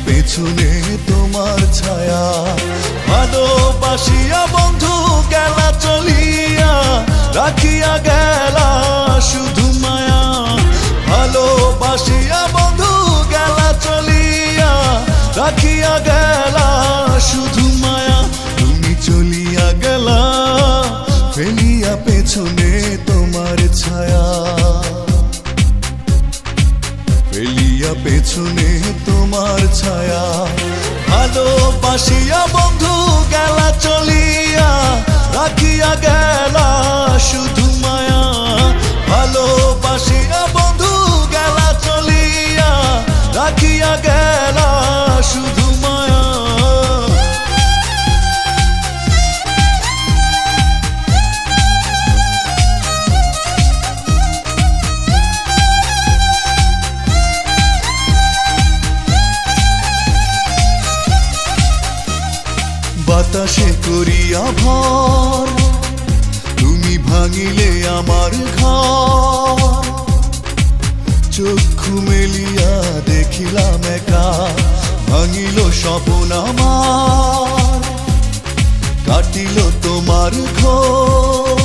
পেছনে তোমার ছায়া, ভালোবাসিয়া বন্ধু গেলা চলিয়া, রাখিয়া গেলা শুধু মায়া। ভালোবাসিয়া বন্ধু গেলা চলিয়া, রাখিয়া গেলা শুধু মায়া। তুমি চলিয়া গেলা ফেলিয়া পেছনে তোমার ছায়া, ফেলিয়া পেছনে তোমার ছায়া। ভালোবাসিয়া বন্ধু গেলা চলিয়া, রাখিয়া গেলা শুধু মায়া। ভালোবাসিয়া বন্ধু গেলা চলিয়া, রাখিয়া গেলা শুধু মায়া। বাতাসে করিয়া ভর তুমি ভাঙিলে আমার ঘর, চক্ষু মেলিয়া দেখিলাম একা, ভাঙিল স্বপ্ন আমার, কাটিল তোমার ঘোর।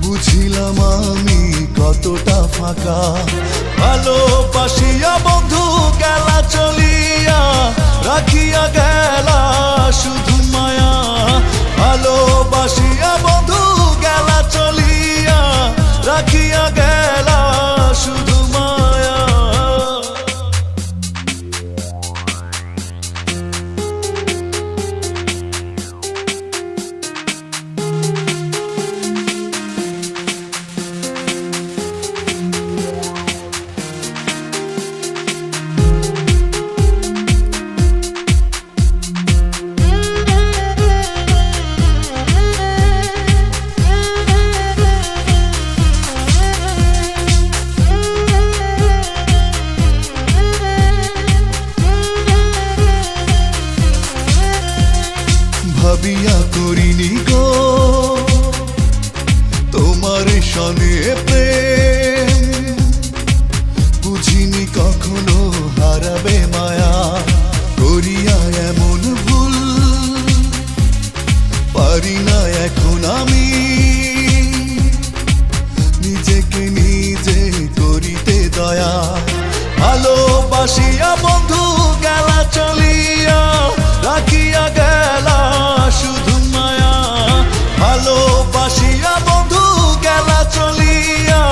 বুঝিলাম আমি কতটা ফাঁকা, ভালোবাসিয়া বন্ধু গেলা চলিয়া, রাখিয়া গেলা শুধু মায়া। ভালোবাসিয়া বন্ধু গেলা চলিয়া, রাখিয়া গেলা শুধু মায়া। ভাবিয়া করিনি গো তোমার সনে প্রেম, বুঝিনি কখনো হারাবে মায়া। করিয়া এমন ভুল পারি না এখন আমি, নিজেকে নিজে করিতে দয়া। ভালোবাসিয়া বন্ধু গেলা চলিয়া, রাখিয়া গেলা শুধু মায়া। ভালোবাসিয়া বন্ধু গেলা চলিয়া,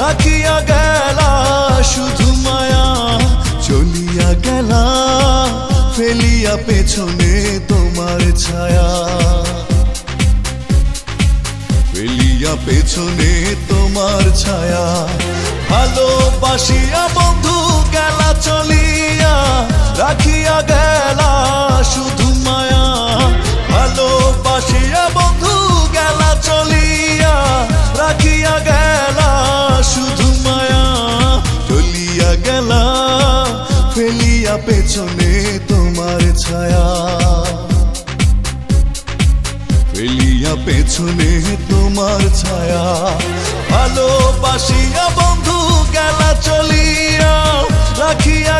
রাখিয়া গেলা শুধু মায়া। চলিয়া গেলা ফেলিয়া পেছনে তোমার ছায়া, ফেলিয়া পেছনে তোমার ছায়া। ভালোবাসিয়া বন্ধু গেলা চলিয়া, রাখিয়া গেলা শুধু মায়া। ভালোবাসিয়া বন্ধু গেলা চলিয়া, রাখিয়া গেলা শুধু মায়া। চলিয়া গেলা ফেলিয়া পেছনে তোমার ছায়া, ফেলিয়া পেছনে তোমার ছায়া। ভালোবাসিয়া বন্ধু গেলা চলিয়া, রাখিয়া